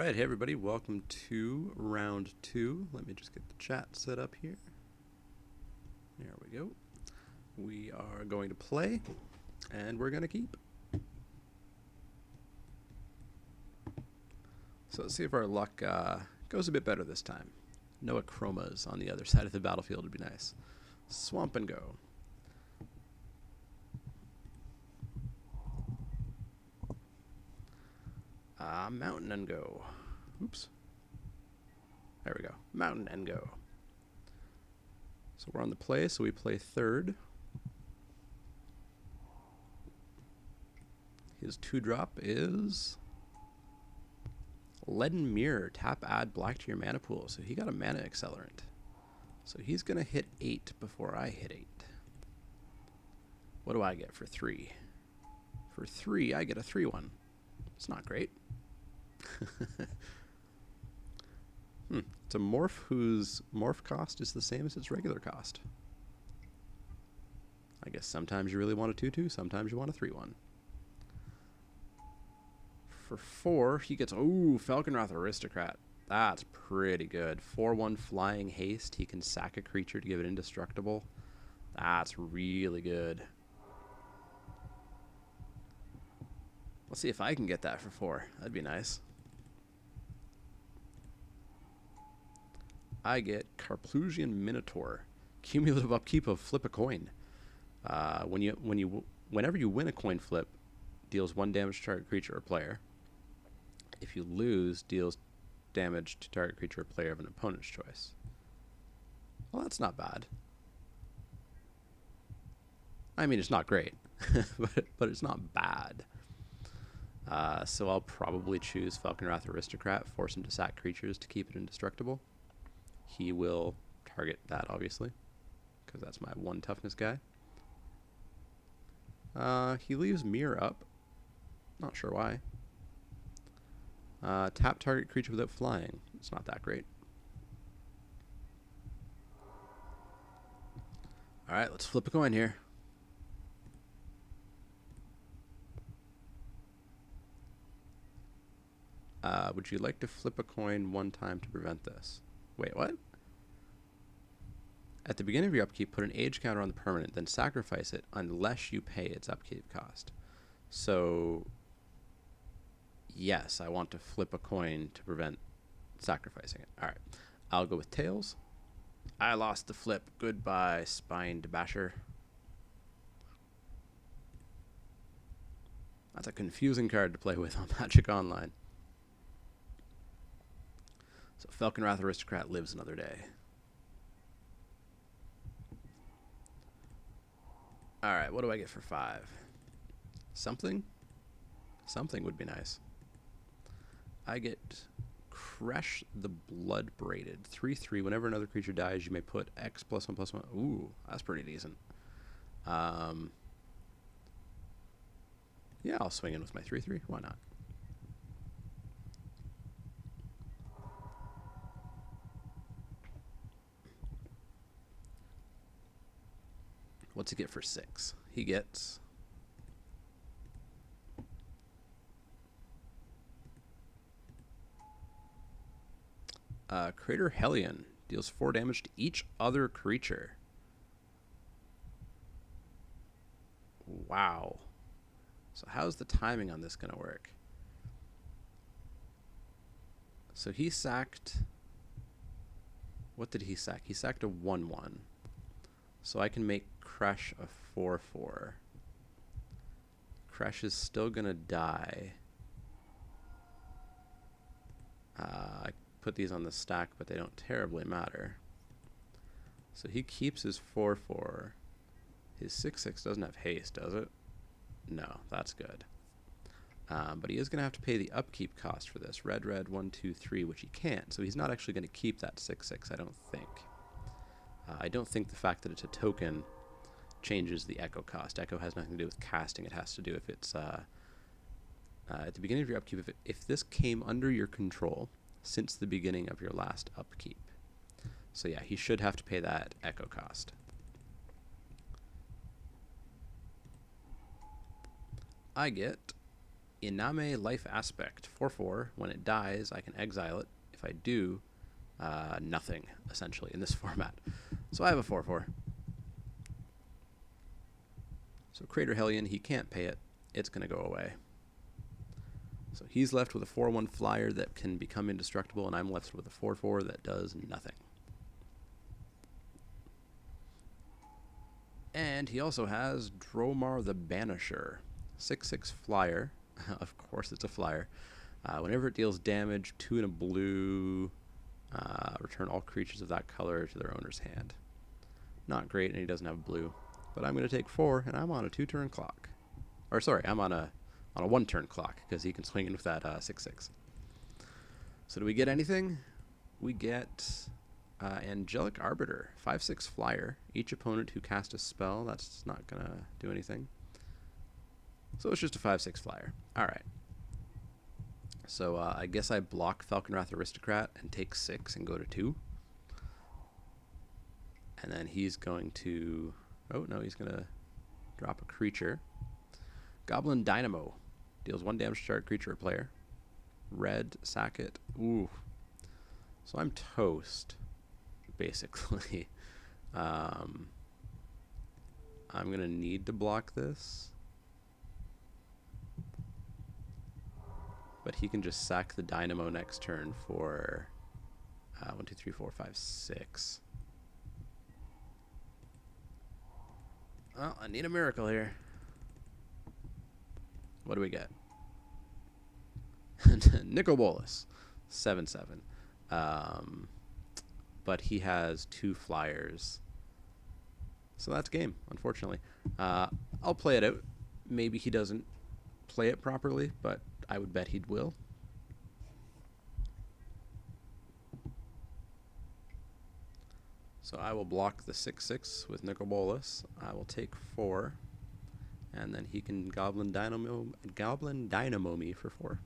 Alright, hey everybody, welcome to round 2. Let me just get the chat set up here. There we go. We are going to play, and we're going to keep. So let's see if our luck goes a bit better this time. No chromas on the other side of the battlefield would be nice. Swamp and go. Mountain and go. Oops. There we go. Mountain and go. So we're on the play, so we play third. His 2-drop is Leaden Mirror. Tap, add black to your mana pool. So he got a mana accelerant. So he's going to hit 8 before I hit 8. What do I get for 3? For 3, I get a 3/1. It's not great. It's a morph whose morph cost is the same as its regular cost. I guess sometimes you really want a 2/2, sometimes you want a 3/1. For 4, he gets, Falconwrath Aristocrat. That's pretty good. 4/1 flying haste. He can sack a creature to give it indestructible. That's really good. Let's see if I can get that for 4. That'd be nice. I get Carplusian Minotaur. Cumulative upkeep of flip a coin. Whenever you win a coin flip, deals 1 damage to target creature or player. If you lose, deals damage to target creature or player of an opponent's choice. Well, that's not bad. I mean, it's not great, but it's not bad. So I'll probably choose Falconwrath Aristocrat, force him to sack creatures to keep it indestructible. He will target that, obviously, because that's my 1 toughness guy. He leaves Mirror up. Not sure why. Tap target creature without flying. It's not that great. Alright, let's flip a coin here. Would you like to flip a coin 1 time to prevent this? Wait, what? At the beginning of your upkeep, put an age counter on the permanent, then sacrifice it unless you pay its upkeep cost. So, yes, I want to flip a coin to prevent sacrificing it. Alright, I'll go with Tails. I lost the flip. Goodbye, Spined Basher. That's a confusing card to play with on Magic Online. So Falconwrath Aristocrat lives another day. Alright, what do I get for 5? Something? Something would be nice. I get Crush the Blood Braided. 3/3. Whenever another creature dies, you may put X +1/+1. Ooh, that's pretty decent. Yeah, I'll swing in with my 3/3. Why not? What's he get for 6? He gets Crater Hellion. Deals 4 damage to each other creature. Wow. So how's the timing on this going to work? So he sacked... What did he sack? He sacked a 1/1. So I can make Crush a 4/4. Crush is still going to die. I put these on the stack, but they don't terribly matter. So he keeps his 4/4. His 6/6 doesn't have haste, does it? No, that's good. But he is going to have to pay the upkeep cost for this. Red, 1, 2, 3, which he can't. So he's not actually going to keep that 6/6, I don't think. I don't think the fact that it's a token changes the echo cost. Echo has nothing to do with casting. It has to do if it's at the beginning of your upkeep. If this came under your control since the beginning of your last upkeep. So yeah, he should have to pay that echo cost. I get Iname Life Aspect. 4/4. When it dies, I can exile it. If I do, nothing, essentially, in this format. So I have a 4/4. So Crater Hellion, he can't pay it. It's going to go away. So he's left with a 4/1 flyer that can become indestructible, and I'm left with a 4/4 that does nothing. And he also has Dromar the Banisher. 6/6 flyer. Of course it's a flyer. Whenever it deals damage, 2 and a blue, return all creatures of that color to their owner's hand. Not great, and he doesn't have blue. But I'm going to take 4, and I'm on a 2-turn clock. Or sorry, I'm on a 1-turn clock, because he can swing in with that 6/6. So do we get anything? We get Angelic Arbiter, 5/6 flyer. Each opponent who casts a spell, that's not going to do anything. So it's just a 5/6 flyer. Alright. So I guess I block Falconwrath Aristocrat and take 6 and go to 2. And then he's going to... Oh, no, he's going to drop a creature. Goblin Dynamo. Deals 1 damage to target creature or player. Red, sack it. Ooh. So I'm toast, basically. I'm going to need to block this. But he can just sack the Dynamo next turn for 1, 2, 3, 4, 5, 6. Well, I need a miracle here. What do we get? Nicol Bolas, 7/7. But he has 2 flyers. So that's game, unfortunately. I'll play it out. Maybe he doesn't play it properly, but I would bet he will. So I will block the 6/6 with Nicol Bolas. I will take 4, and then he can Goblin Dynamo me for 4.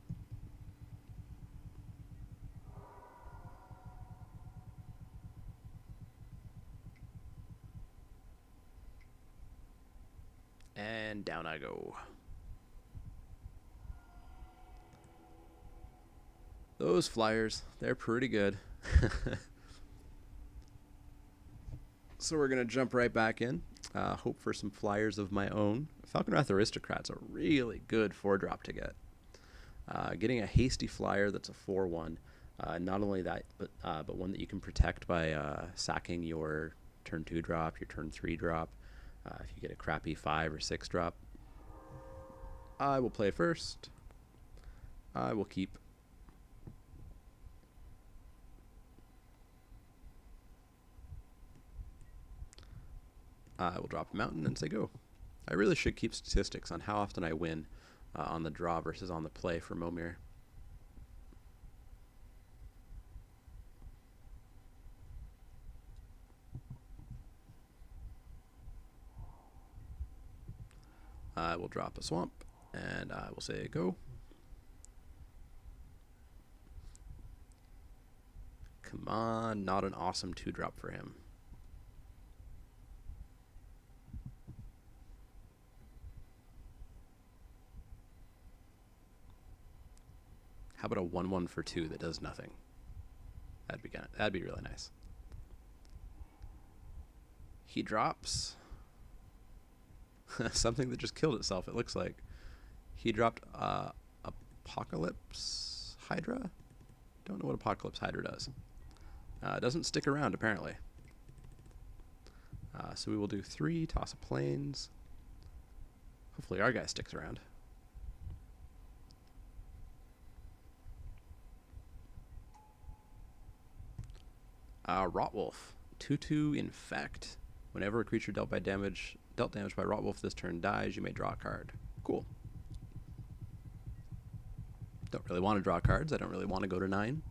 And down I go. Those flyers, they're pretty good. So we're going to jump right back in. Hope for some flyers of my own. Falconwrath Aristocrat's a really good 4-drop to get. Getting a hasty flyer that's a 4/1. Not only that, but one that you can protect by sacking your turn 2 drop, your turn 3 drop. If you get a crappy 5 or 6 drop. I will play first. I will keep. I will drop a mountain and say go. I really should keep statistics on how often I win on the draw versus on the play for Momir. I will drop a swamp and I will say go. Come on, not an awesome 2-drop for him. How about a 1/1 for 2 that does nothing? That'd be really nice. He drops something that just killed itself, it looks like. He dropped Apocalypse Hydra? Don't know what Apocalypse Hydra does. It doesn't stick around, apparently. So we will do 3, toss of plains. Hopefully our guy sticks around. Rotwolf, 2/2 Infect. Whenever a creature dealt damage by Rotwolf this turn dies, you may draw a card. Cool. Don't really want to draw cards. I don't really want to go to 9.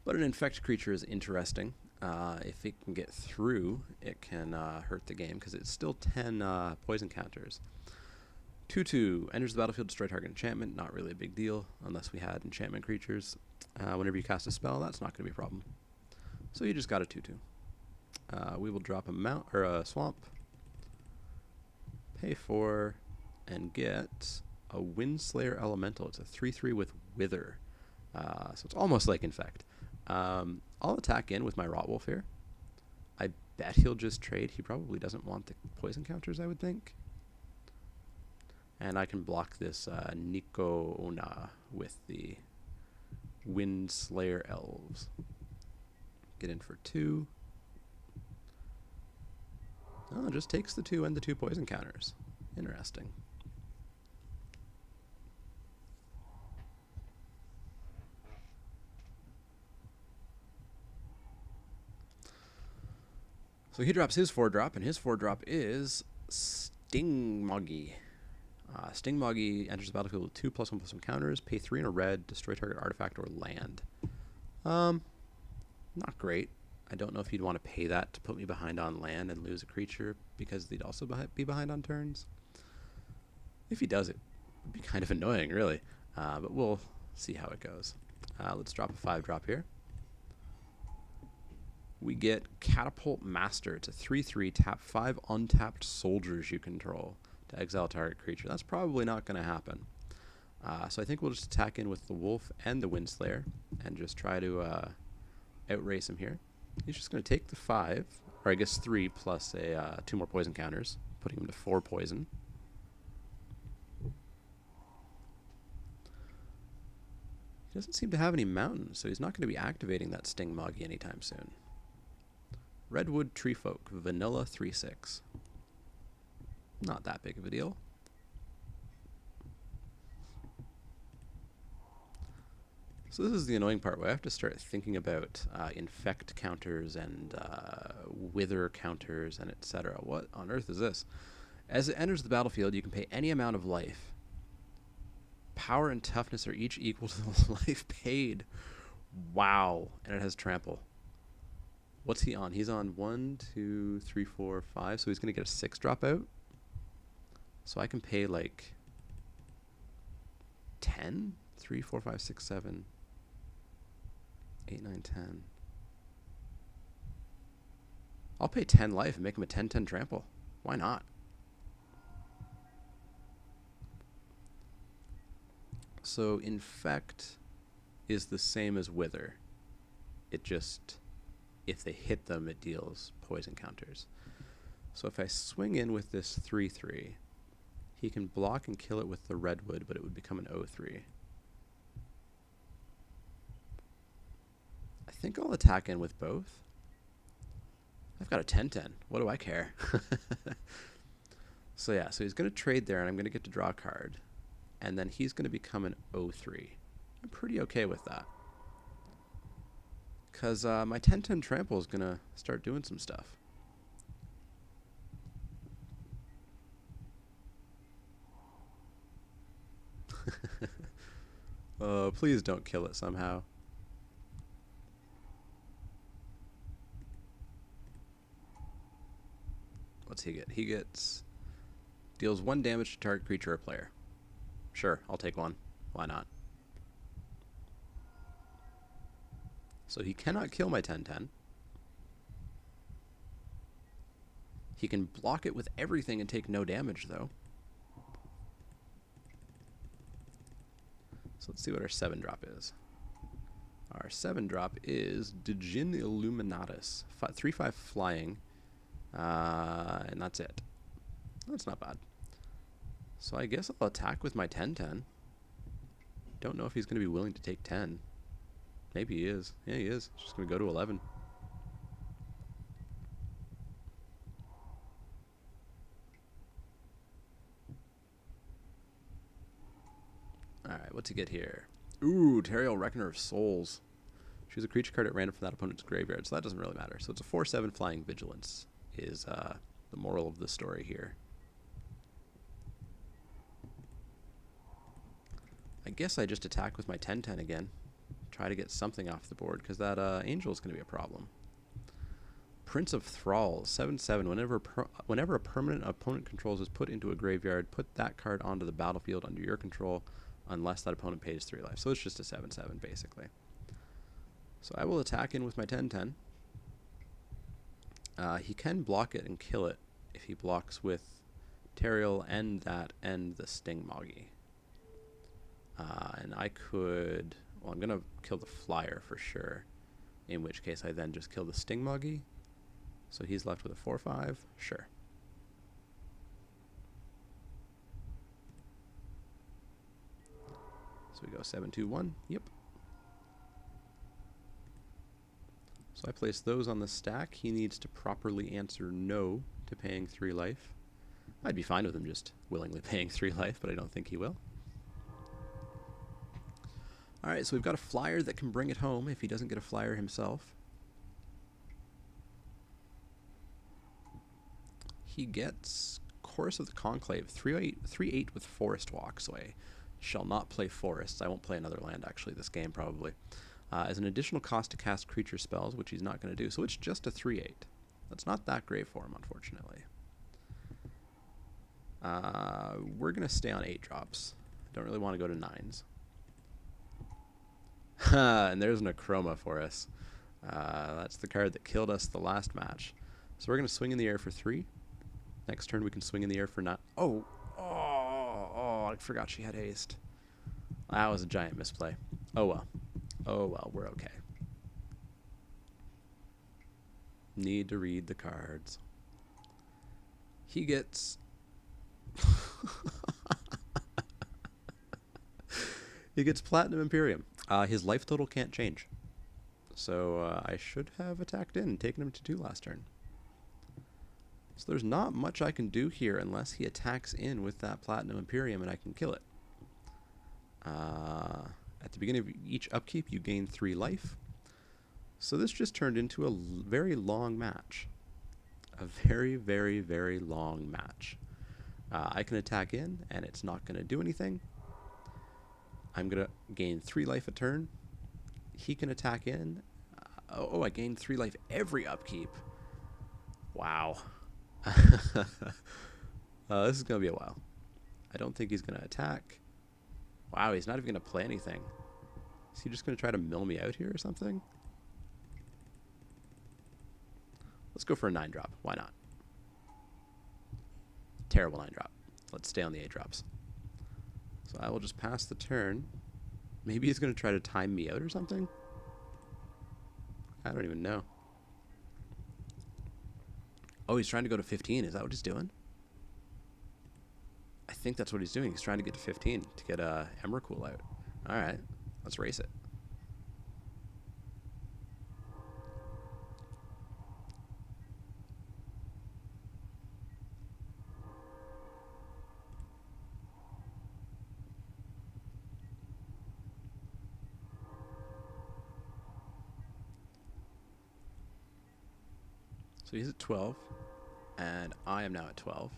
But an Infect creature is interesting. If it can get through, it can hurt the game, because it's still 10 poison counters. 2/2 enters the battlefield, destroy target enchantment. Not really a big deal, unless we had enchantment creatures. Whenever you cast a spell, that's not going to be a problem. So you just got a 2/2. We will drop a swamp, pay 4, and get a Windslayer Elemental. It's a 3/3 with Wither. So it's almost like Infect. I'll attack in with my Rotwolf here. I bet he'll just trade. He probably doesn't want the poison counters, I would think. And I can block this Nico Ona with the Windslayer Elves. Get in for 2. Oh, it just takes the 2 and the 2 poison counters. Interesting. So he drops his 4-drop, and his 4-drop is Stingmoggy. Stingmoggy enters the battlefield with 2+1/+1 counters, pay 3 in a red, destroy target artifact or land. Not great. I don't know if you'd want to pay that to put me behind on land and lose a creature because they'd also be behind on turns. If he does it, it'd be kind of annoying, really. But we'll see how it goes. Let's drop a 5-drop here. We get Catapult Master. It's a 3/3, tap 5 untapped soldiers you control to exile target creature. That's probably not going to happen. So I think we'll just attack in with the Wolf and the Windslayer and just try to outrace him here. He's just going to take the 5, or I guess 3 plus 2 more poison counters, putting him to 4 poison. He doesn't seem to have any mountains, so he's not going to be activating that Stingmoggy anytime soon. Redwood Treefolk, Vanilla 3/6. Not that big of a deal. So this is the annoying part where I have to start thinking about infect counters and wither counters and etc. What on earth is this? As it enters the battlefield, you can pay any amount of life. Power and toughness are each equal to the life paid. Wow. And it has trample. What's he on? He's on 1, 2, 3, 4, 5. So he's going to get a 6 dropout. So I can pay like 10? 3, 4, 5, 6, 7, 8, 9, 10. I'll pay 10 life and make him a 10/10 trample. Why not? So Infect is the same as Wither. It just, if they hit them, it deals poison counters. So if I swing in with this 3/3, he can block and kill it with the Redwood, but it would become an 0/3. I think I'll attack in with both. I've got a 10/10. What do I care? So yeah, so he's going to trade there, and I'm going to get to draw a card. And then he's going to become an 0/3. I'm pretty okay with that. Because my 10/10 trample is going to start doing some stuff. Please don't kill it somehow. What's he get? He deals 1 damage to target creature or player. Sure, I'll take 1. Why not? So he cannot kill my 10/10. He can block it with everything and take no damage, though. So let's see what our 7-drop is. Our 7-drop is Djinn Illuminatus. 3/5 flying. And that's it. That's not bad. So I guess I'll attack with my 10/10. Don't know if he's going to be willing to take 10. Maybe he is. Yeah, he is. Just going to go to 11. Alright, what's he get here? Ooh, Teriel Reckoner of Souls. Choose a creature card at random from that opponent's graveyard, so that doesn't really matter. So it's a 4/7 flying vigilance is the moral of the story here. I guess I just attack with my 10/10 again. Try to get something off the board, because that Angel is going to be a problem. Prince of Thralls, 7/7. Whenever a permanent opponent controls is put into a graveyard, put that card onto the battlefield under your control, unless that opponent pays 3 life. So it's just a 7/7, basically. So I will attack in with my 10/10. He can block it and kill it if he blocks with Teriel and the Stingmoggy. And I could... Well, I'm going to kill the flyer for sure. In which case I then just kill the Stingmuggy. So he's left with a 4-5. Sure. So we go 7-2-1. Yep. So I place those on the stack. He needs to properly answer no to paying 3 life. I'd be fine with him just willingly paying 3 life, but I don't think he will. Alright, so we've got a flyer that can bring it home if he doesn't get a flyer himself. He gets Chorus of the Conclave, 3/8 with Forest Walk, so I shall not play forests. I won't play another land, actually, this game, probably. As an additional cost to cast creature spells, which he's not going to do, so it's just a 3/8. That's not that great for him, unfortunately. We're going to stay on 8 drops. Don't really want to go to 9s. And there's an Necroma for us. That's the card that killed us the last match. So we're going to swing in the air for 3. Next turn we can swing in the air for 9. Oh, I forgot she had haste. That was a giant misplay. Oh well. Oh well, we're okay. Need to read the cards. He gets... He gets Platinum Imperium. His life total can't change. So I should have attacked in and taken him to 2 last turn. So there's not much I can do here unless he attacks in with that Platinum Imperium and I can kill it. At the beginning of each upkeep, you gain 3 life. So this just turned into a very long match. A very, very, very long match. I can attack in, and it's not going to do anything. I'm going to gain 3 life a turn. He can attack in. I gained 3 life every upkeep. Wow. This is going to be a while. I don't think he's going to attack. Wow, he's not even going to play anything. Is he just going to try to mill me out here or something? Let's go for a 9-drop. Why not? Terrible 9-drop. Let's stay on the 8 drops. So I will just pass the turn. Maybe he's going to try to time me out or something? I don't even know. Oh, he's trying to go to 15. Is that what he's doing? I think that's what he's doing. He's trying to get to 15 to get Emrakul out. All right, let's race it. So he's at 12, and I am now at 12.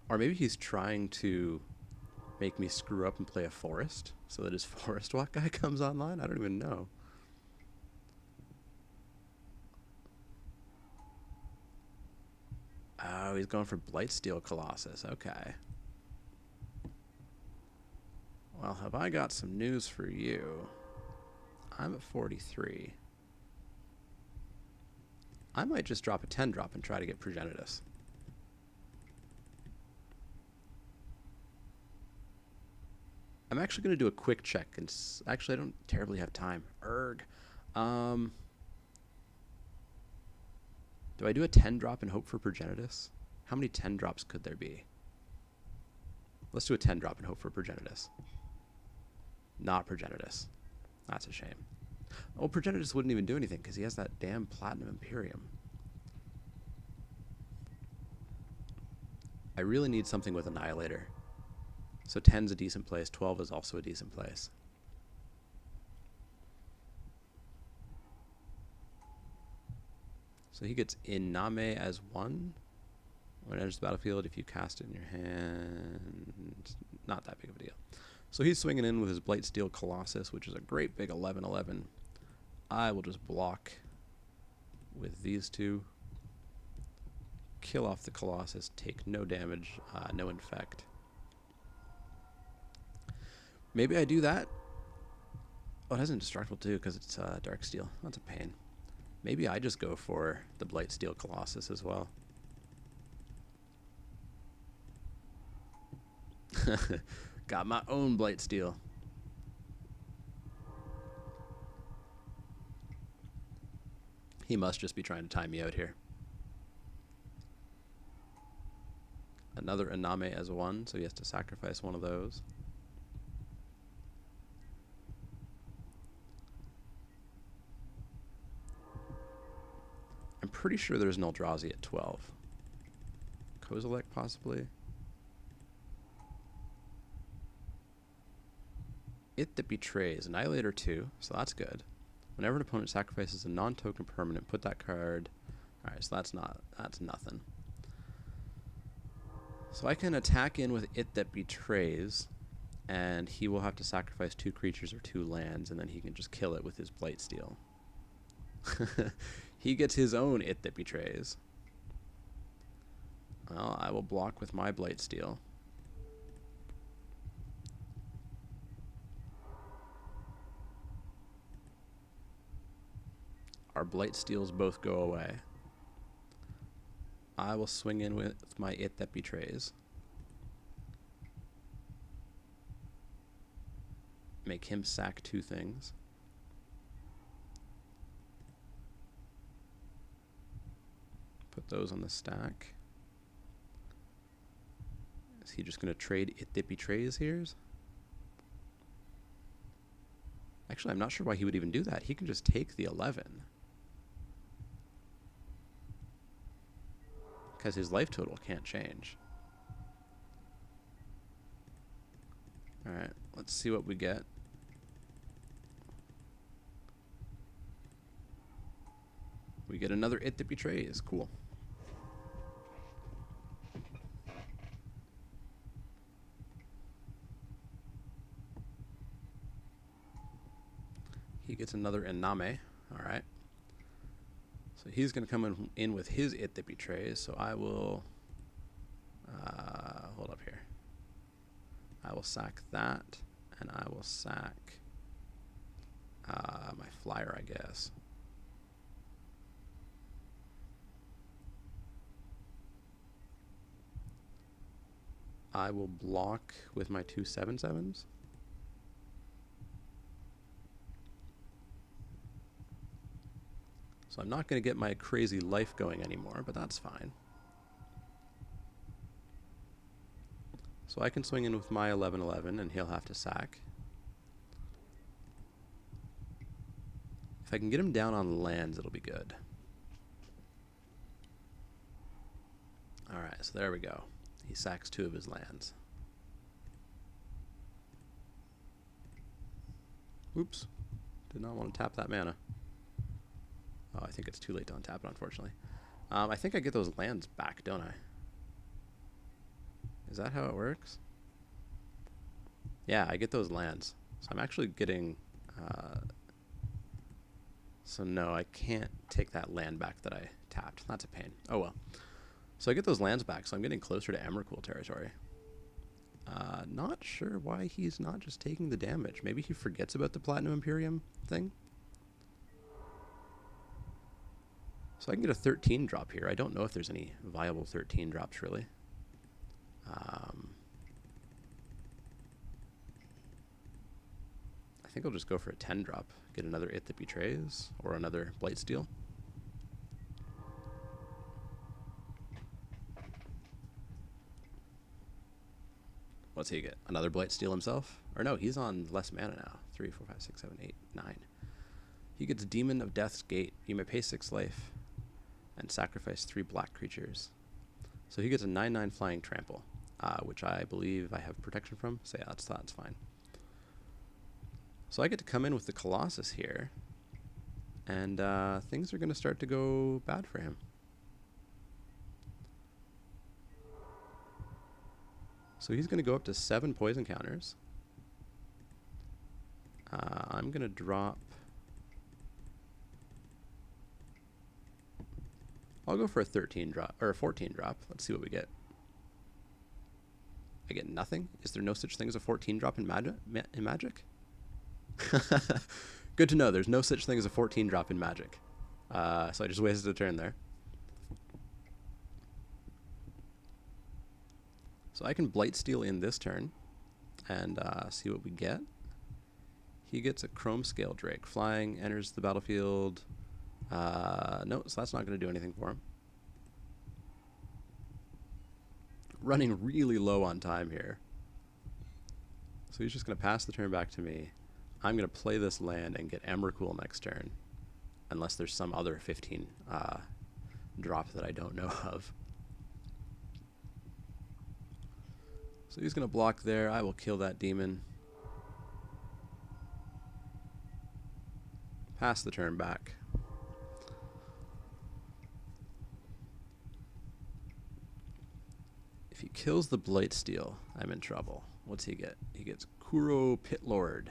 Or maybe he's trying to make me screw up and play a forest so that his Forest Walk guy comes online. I don't even know. Oh, he's going for Blightsteel Colossus. Okay. Well, have I got some news for you? I'm at 43. I might just drop a 10-drop and try to get Progenitus. I'm actually going to do a quick check. And actually, I don't terribly have time. Erg. Do I do a 10-drop and hope for Progenitus? How many 10-drops could there be? Let's do a 10-drop and hope for Progenitus. Not Progenitus. That's a shame. Oh, Progenitus wouldn't even do anything because he has that damn Platinum Imperium. I really need something with Annihilator. So 10's a decent place. 12 is also a decent place. So he gets Iname as 1. When it enters the battlefield, if you cast it in your hand, not that big of a deal. So he's swinging in with his Blightsteel Colossus, which is a great big 11/11. I will just block with these 2. Kill off the Colossus, take no damage, no infect. Maybe I do that. Oh, it has indestructible too because it's Dark Steel. That's a pain. Maybe I just go for the Blightsteel Colossus as well. Got my own Blightsteel. He must just be trying to time me out here. Another Iname as 1, so he has to sacrifice one of those. I'm pretty sure there's an Eldrazi at 12. Kozilek, possibly. It That Betrays. Annihilator 2, so that's good. Whenever an opponent sacrifices a non-token permanent, put that card... Alright, so that's nothing. So I can attack in with It That Betrays, and he will have to sacrifice 2 creatures or 2 lands, and then he can just kill it with his Blightsteel. He gets his own It That Betrays. Well, I will block with my Blightsteel. Our Blightsteels both go away. I will swing in with my It That Betrays. Make him sack 2 things. Put those on the stack. Is he just going to trade It That Betrays here? Actually, I'm not sure why he would even do that. He can just take the 11. Because his life total can't change. Alright, let's see what we get. We get another It That Betrays. Cool. He gets another Iname. Alright. So he's going to come in with his It That Betrays, so I will... hold up here. I will sack that, and I will sack my flyer, I guess. I will block with my 2 7/7s. So I'm not going to get my crazy life going anymore, but that's fine. So I can swing in with my 11/11, and he'll have to sack. If I can get him down on lands, it'll be good. Alright, so there we go. He sacks 2 of his lands. Oops. Did not want to tap that mana. Oh, I think it's too late to untap it, unfortunately. I think I get those lands back, don't I? Is that how it works? Yeah, I get those lands. So I'm actually getting... so no, I can't take that land back that I tapped. That's a pain. Oh well. So I get those lands back, so I'm getting closer to Emrakul territory. Not sure why he's not just taking the damage. Maybe he forgets about the Platinum Imperium thing? So I can get a 13 drop here. I don't know if there's any viable 13 drops, really. I think I'll just go for a 10 drop. Get another It That Betrays, or another Blightsteel. What's he get? Another Blightsteel himself? Or no, he's on less mana now. 3, 4, 5, 6, 7, 8, 9. He gets Demon of Death's Gate. You may pay 6 life and sacrifice 3 black creatures. So he gets a 9/9 flying trample, which I believe I have protection from. So yeah, that's fine. So I get to come in with the Colossus here, and things are going to start to go bad for him. So he's going to go up to 7 poison counters. I'm going to drop... I'll go for a 13 drop, or a 14 drop. Let's see what we get. I get nothing? Is there no such thing as a 14 drop in Magic? Good to know. There's no such thing as a 14 drop in Magic. So I just wasted a turn there. So I can Blightsteel in this turn and see what we get. He gets a Chrome Scale Drake. Flying, enters the battlefield. No, so that's not going to do anything for him. Running really low on time here. So he's just going to pass the turn back to me. I'm going to play this land and get Emrakul next turn. Unless there's some other 15 drop that I don't know of. So he's going to block there. I will kill that demon. Pass the turn back. If he kills the Blightsteel, I'm in trouble. What's he get? He gets Kuro Pitlord.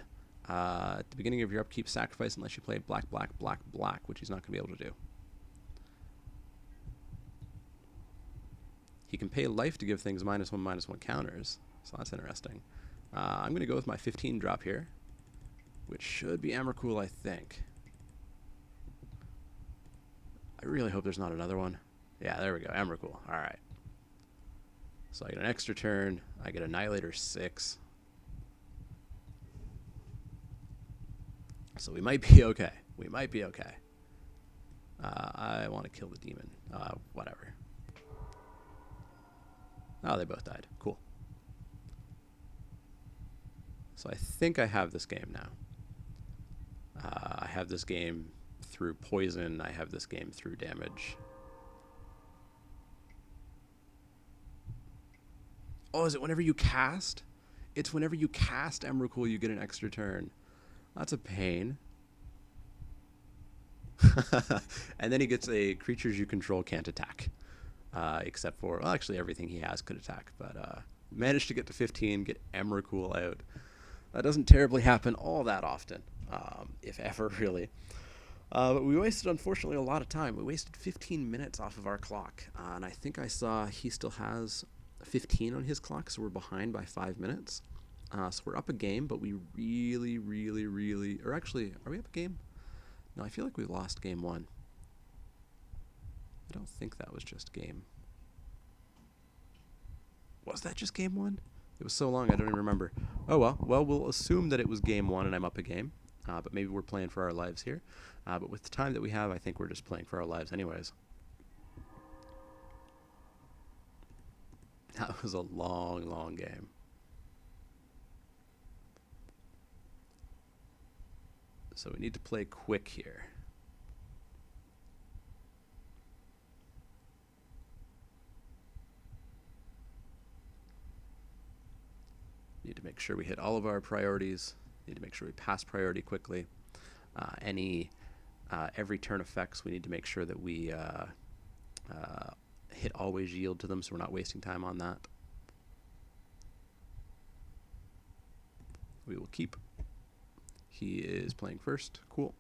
At the beginning of your upkeep, sacrifice unless you play black, black, black, black, which he's not going to be able to do. He can pay life to give things -1/-1 counters, so that's interesting. I'm going to go with my 15 drop here, which should be Emrakul, I think. I really hope there's not another one. Yeah, there we go, Emrakul. All right. So I get an extra turn. I get Annihilator 6. So we might be okay. We might be okay. I want to kill the demon. Whatever. Oh, they both died. Cool. So I think I have this game now. I have this game through poison. I have this game through damage. Oh, is it whenever you cast? It's whenever you cast Emrakul, you get an extra turn. That's a pain. And then he gets a creatures you control can't attack. Except for, well, actually everything he has could attack. But managed to get to 15, get Emrakul out. That doesn't terribly happen all that often, if ever, really. But we wasted, unfortunately, a lot of time. We wasted 15 minutes off of our clock. And I think I saw he still has 15 on his clock, so we're behind by 5 minutes. So we're up a game, but we really... Or actually, are we up a game? No, I feel like we lost game 1. I don't think that was just game. Was that just game 1? It was so long, I don't even remember. Oh, well. Well, we'll assume that it was game 1 and I'm up a game. But maybe we're playing for our lives here. But with the time that we have, I think we're just playing for our lives anyways. That was a long game. So we need to play quick here. Need to make sure we hit all of our priorities. Need to make sure we pass priority quickly. Every turn effects, we need to make sure that we hit always yield to them, so we're not wasting time on that. We will keep. He is playing first. Cool.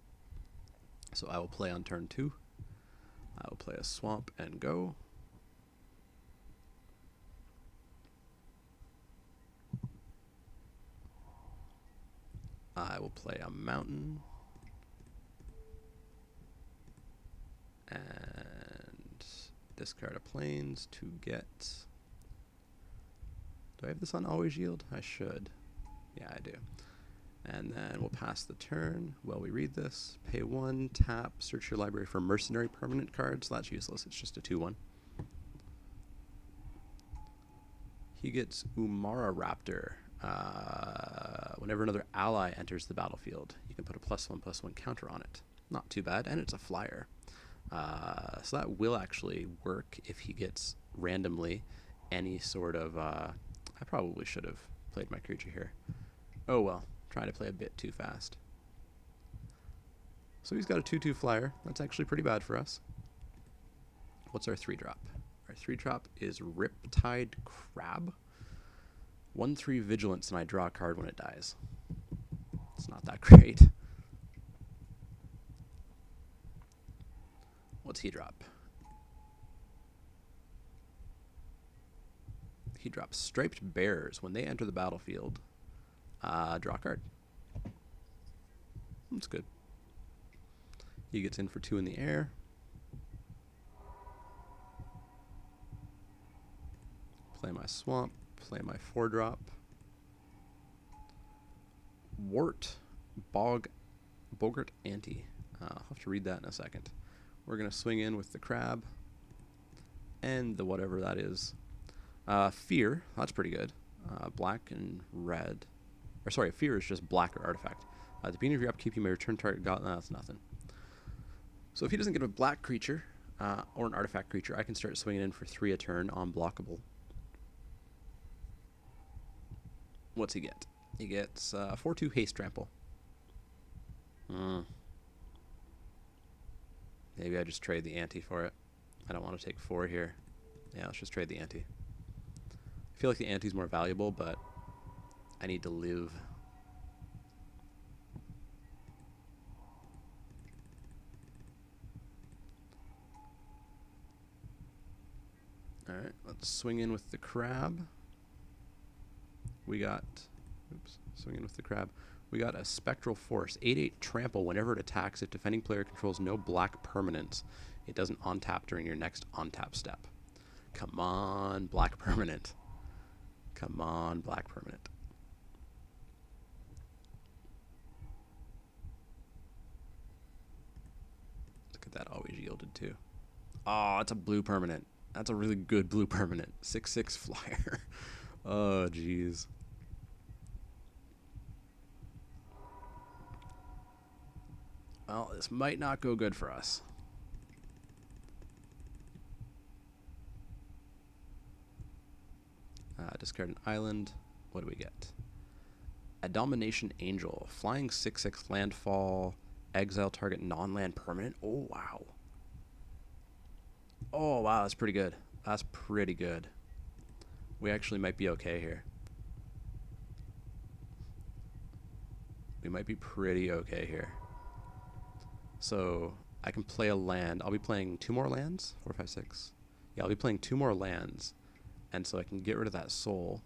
So I will play on turn 2. I will play a swamp and go. I will play a mountain. And discard a plains to get... Do I have this on always yield? I should. Yeah, I do. And then we'll pass the turn while we read this. Pay 1, tap, search your library for mercenary permanent cards. That's useless. It's just a 2/1. He gets Umara Raptor. Whenever another ally enters the battlefield, you can put a +1/+1 counter on it. Not too bad, and it's a flyer. So that will actually work if he gets randomly any sort of... I probably should have played my creature here. Oh well, trying to play a bit too fast. So he's got a 2/2 flyer. That's actually pretty bad for us. What's our 3-drop? Our 3-drop is Riptide Crab. 1/3 Vigilance, and I draw a card when it dies. It's not that great. What's he drop? He drops Striped Bears. When they enter the battlefield, draw a card. That's good. He gets in for 2 in the air. Play my swamp. Play my 4-drop. Wart, Bogart Ante. I'll have to read that in a second. We're going to swing in with the crab and the whatever that is. Fear, that's pretty good. Black and red. Or sorry, fear is just black or artifact. At the beginning of your upkeep, you may return target god. No, that's nothing. So if he doesn't get a black creature or an artifact creature, I can start swinging in for 3 a turn, unblockable. What's he get? He gets 4/2 haste trample. Maybe I just trade the ante for it. I don't want to take 4 here. Yeah, let's just trade the ante. I feel like the ante's more valuable, but I need to live. Alright, let's swing in with the crab. We got... Oops, swing in with the crab. We got a Spectral Force. 8/8 trample. Whenever it attacks, if defending player controls no black permanents, it doesn't on-tap during your next on-tap step. Come on, black permanent. Come on, black permanent. Look at that, always yielded too. Oh, it's a blue permanent. That's a really good blue permanent. 6/6 flyer. Oh, jeez. Well, this might not go good for us. Discard an island. What do we get? A Domination Angel. Flying 6/6 landfall. Exile target non-land permanent. Oh, wow. Oh, wow, that's pretty good. That's pretty good. We actually might be okay here. We might be pretty okay here. So I can play a land. I'll be playing 2 more lands. 4, 5, 6. Yeah, I'll be playing 2 more lands. And so I can get rid of that soul.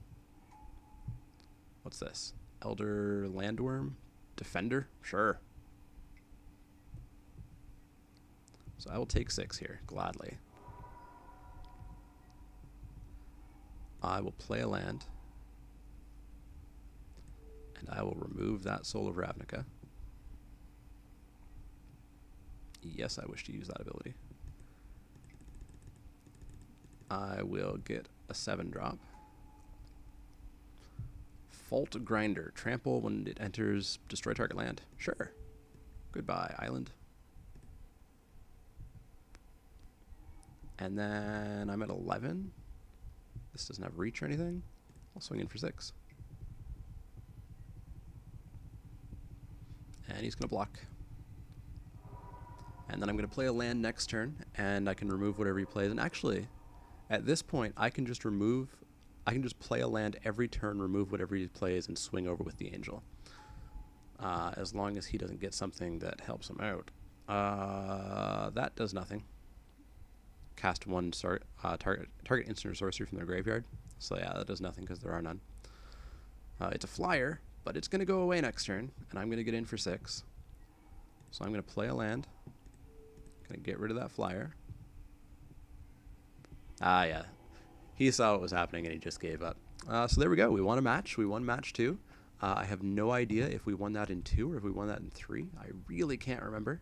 What's this? Elder Landworm? Defender? Sure. So I will take 6 here, gladly. I will play a land. And I will remove that Soul of Ravnica. Yes, I wish to use that ability. I will get a 7-drop. Fault Grinder. Trample when it enters. Destroy target land. Sure. Goodbye, island. And then I'm at 11. This doesn't have reach or anything. I'll swing in for 6. And he's going to block. And then I'm going to play a land next turn, and I can remove whatever he plays. And actually, at this point, I can just play a land every turn, remove whatever he plays, and swing over with the angel. As long as he doesn't get something that helps him out. That does nothing. Cast 1 target instant or sorcery from their graveyard. So yeah, that does nothing because there are none. It's a flyer, but it's going to go away next turn, and I'm going to get in for 6. So I'm going to play a land. Going to get rid of that flyer. Yeah. He saw what was happening, and he just gave up. So there we go. We won a match. We won match 2. I have no idea if we won that in 2 or if we won that in 3. I really can't remember.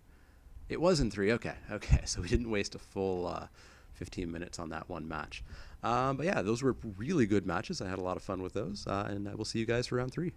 It was in 3. Okay. So we didn't waste a full 15 minutes on that one match. But yeah, those were really good matches. I had a lot of fun with those. And I will see you guys for round 3.